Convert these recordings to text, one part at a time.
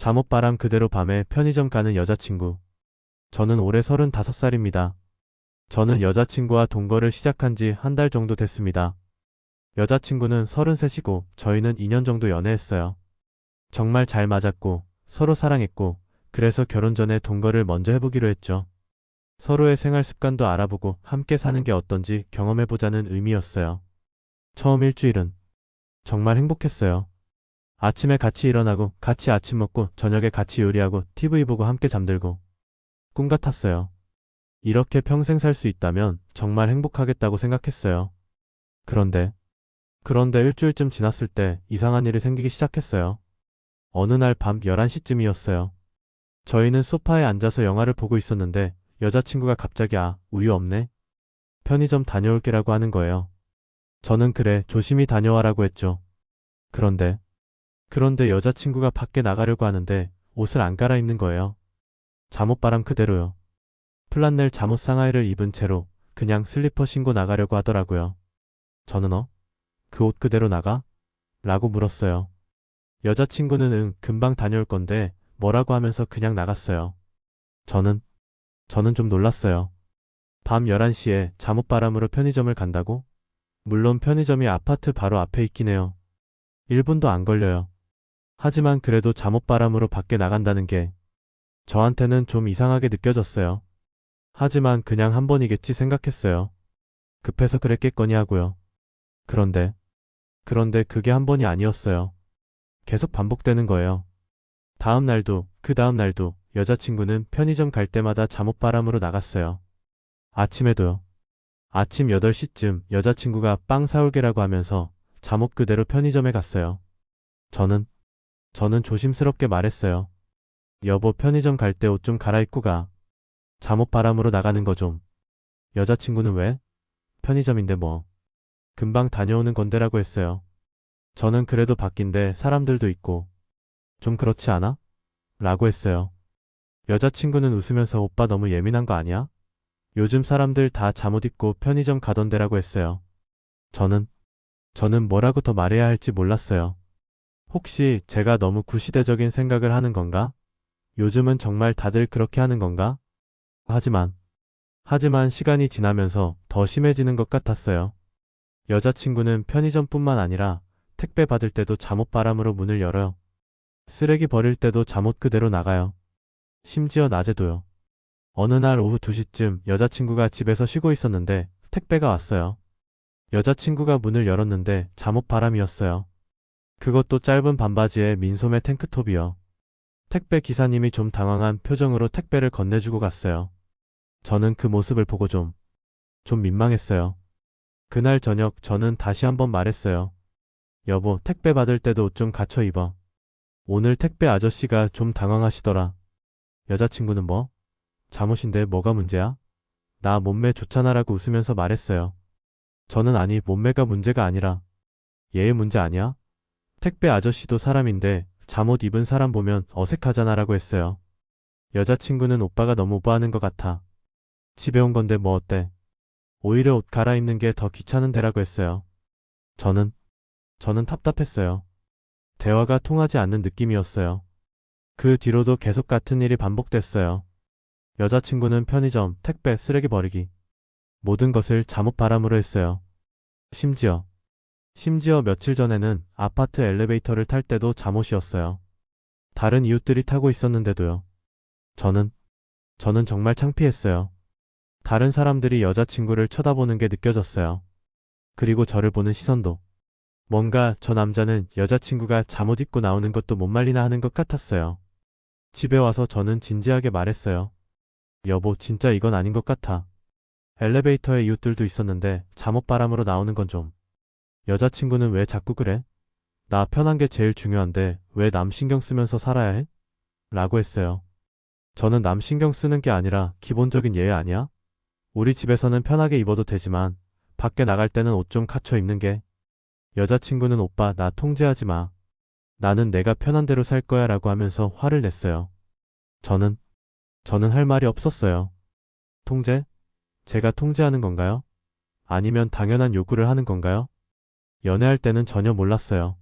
잠옷바람 그대로 밤에 편의점 가는 여자친구. 저는 올해 35살입니다. 저는 여자친구와 동거를 시작한 지 한 달 정도 됐습니다. 여자친구는 33이고 저희는 2년 정도 연애했어요. 정말 잘 맞았고 서로 사랑했고 그래서 결혼 전에 동거를 먼저 해보기로 했죠. 서로의 생활 습관도 알아보고 함께 사는 게 어떤지 경험해보자는 의미였어요. 처음 일주일은 정말 행복했어요. 아침에 같이 일어나고 같이 아침 먹고 저녁에 같이 요리하고 TV 보고 함께 잠들고 꿈 같았어요. 이렇게 평생 살 수 있다면 정말 행복하겠다고 생각했어요. 그런데 일주일쯤 지났을 때 이상한 일이 생기기 시작했어요. 어느 날 밤 11시쯤이었어요. 저희는 소파에 앉아서 영화를 보고 있었는데 여자친구가 갑자기 우유 없네? 편의점 다녀올게라고 하는 거예요. 저는 그래, 조심히 다녀와라고 했죠. 그런데 여자친구가 밖에 나가려고 하는데 옷을 안 갈아입는 거예요. 잠옷바람 그대로요. 플란넬 잠옷 상하이를 입은 채로 그냥 슬리퍼 신고 나가려고 하더라고요. 저는 그 옷 그대로 나가? 라고 물었어요. 여자친구는 금방 다녀올 건데 뭐라고 하면서 그냥 나갔어요. 저는 좀 놀랐어요. 밤 11시에 잠옷바람으로 편의점을 간다고? 물론 편의점이 아파트 바로 앞에 있긴 해요. 1분도 안 걸려요. 하지만 그래도 잠옷바람으로 밖에 나간다는 게 저한테는 좀 이상하게 느껴졌어요. 하지만 그냥 한 번이겠지 생각했어요. 급해서 그랬겠거니 하고요. 그런데 그게 한 번이 아니었어요. 계속 반복되는 거예요. 다음 날도 그 다음 날도 여자친구는 편의점 갈 때마다 잠옷바람으로 나갔어요. 아침에도요. 아침 8시쯤 여자친구가 빵 사올게라고 하면서 잠옷 그대로 편의점에 갔어요. 저는 조심스럽게 말했어요. 여보, 편의점 갈 때 옷 좀 갈아입고 가. 잠옷바람으로 나가는 거 좀. 여자친구는 왜? 편의점인데 뭐. 금방 다녀오는 건데라고 했어요. 저는 그래도 바뀐데 사람들도 있고 좀 그렇지 않아? 라고 했어요. 여자친구는 웃으면서 오빠 너무 예민한 거 아니야? 요즘 사람들 다 잠옷 입고 편의점 가던데라고 했어요. 저는 뭐라고 더 말해야 할지 몰랐어요. 혹시 제가 너무 구시대적인 생각을 하는 건가? 요즘은 정말 다들 그렇게 하는 건가? 하지만 시간이 지나면서 더 심해지는 것 같았어요. 여자친구는 편의점뿐만 아니라 택배 받을 때도 잠옷바람으로 문을 열어요. 쓰레기 버릴 때도 잠옷 그대로 나가요. 심지어 낮에도요. 어느 날 오후 2시쯤 여자친구가 집에서 쉬고 있었는데 택배가 왔어요. 여자친구가 문을 열었는데 잠옷바람이었어요. 그것도 짧은 반바지에 민소매 탱크톱이요. 택배 기사님이 좀 당황한 표정으로 택배를 건네주고 갔어요. 저는 그 모습을 보고 좀 민망했어요. 그날 저녁 저는 다시 한번 말했어요. 여보, 택배 받을 때도 옷 좀 갖춰 입어. 오늘 택배 아저씨가 좀 당황하시더라. 여자친구는 뭐? 잠옷인데 뭐가 문제야? 나 몸매 좋잖아라고 웃으면서 말했어요. 저는 몸매가 문제가 아니라 얘의 문제 아니야? 택배 아저씨도 사람인데 잠옷 입은 사람 보면 어색하잖아라고 했어요. 여자친구는 오빠가 너무 오버하는 것 같아. 집에 온 건데 뭐 어때? 오히려 옷 갈아입는 게 더 귀찮은데라고 했어요. 저는 답답했어요. 대화가 통하지 않는 느낌이었어요. 그 뒤로도 계속 같은 일이 반복됐어요. 여자친구는 편의점, 택배, 쓰레기 버리기. 모든 것을 잠옷바람으로 했어요. 심지어 며칠 전에는 아파트 엘리베이터를 탈 때도 잠옷이었어요. 다른 이웃들이 타고 있었는데도요. 저는 정말 창피했어요. 다른 사람들이 여자친구를 쳐다보는 게 느껴졌어요. 그리고 저를 보는 시선도. 뭔가 저 남자는 여자친구가 잠옷 입고 나오는 것도 못 말리나 하는 것 같았어요. 집에 와서 저는 진지하게 말했어요. 여보, 진짜 이건 아닌 것 같아. 엘리베이터에 이웃들도 있었는데 잠옷바람으로 나오는 건 좀. 여자친구는 왜 자꾸 그래? 나 편한 게 제일 중요한데 왜 남 신경 쓰면서 살아야 해? 라고 했어요. 저는 남 신경 쓰는 게 아니라 기본적인 예의 아니야? 우리 집에서는 편하게 입어도 되지만 밖에 나갈 때는 옷 좀 갖춰 입는 게. 여자친구는 오빠 나 통제하지 마. 나는 내가 편한 대로 살 거야 라고 하면서 화를 냈어요. 저는 할 말이 없었어요. 통제? 제가 통제하는 건가요? 아니면 당연한 요구를 하는 건가요? 연애할 때는 전혀 몰랐어요.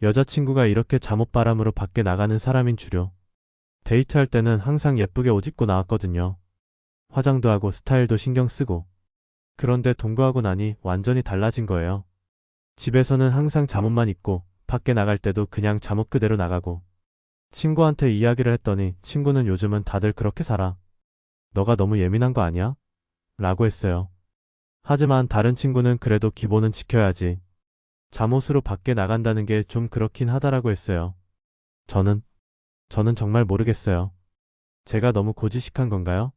여자친구가 이렇게 잠옷바람으로 밖에 나가는 사람인 줄요. 데이트할 때는 항상 예쁘게 옷 입고 나왔거든요. 화장도 하고 스타일도 신경 쓰고. 그런데 동거하고 나니 완전히 달라진 거예요. 집에서는 항상 잠옷만 입고 밖에 나갈 때도 그냥 잠옷 그대로 나가고. 친구한테 이야기를 했더니 친구는 요즘은 다들 그렇게 살아. 너가 너무 예민한 거 아니야? 라고 했어요. 하지만 다른 친구는 그래도 기본은 지켜야지. 잠옷으로 밖에 나간다는 게 좀 그렇긴 하다라고 했어요. 저는 정말 모르겠어요. 제가 너무 고지식한 건가요?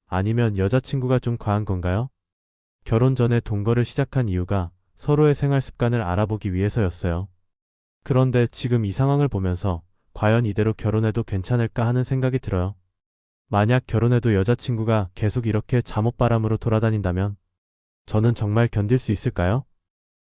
아니면 여자친구가 좀 과한 건가요? 결혼 전에 동거를 시작한 이유가 서로의 생활 습관을 알아보기 위해서였어요. 그런데 지금 이 상황을 보면서 과연 이대로 결혼해도 괜찮을까 하는 생각이 들어요. 만약 결혼해도 여자친구가 계속 이렇게 잠옷바람으로 돌아다닌다면 저는 정말 견딜 수 있을까요?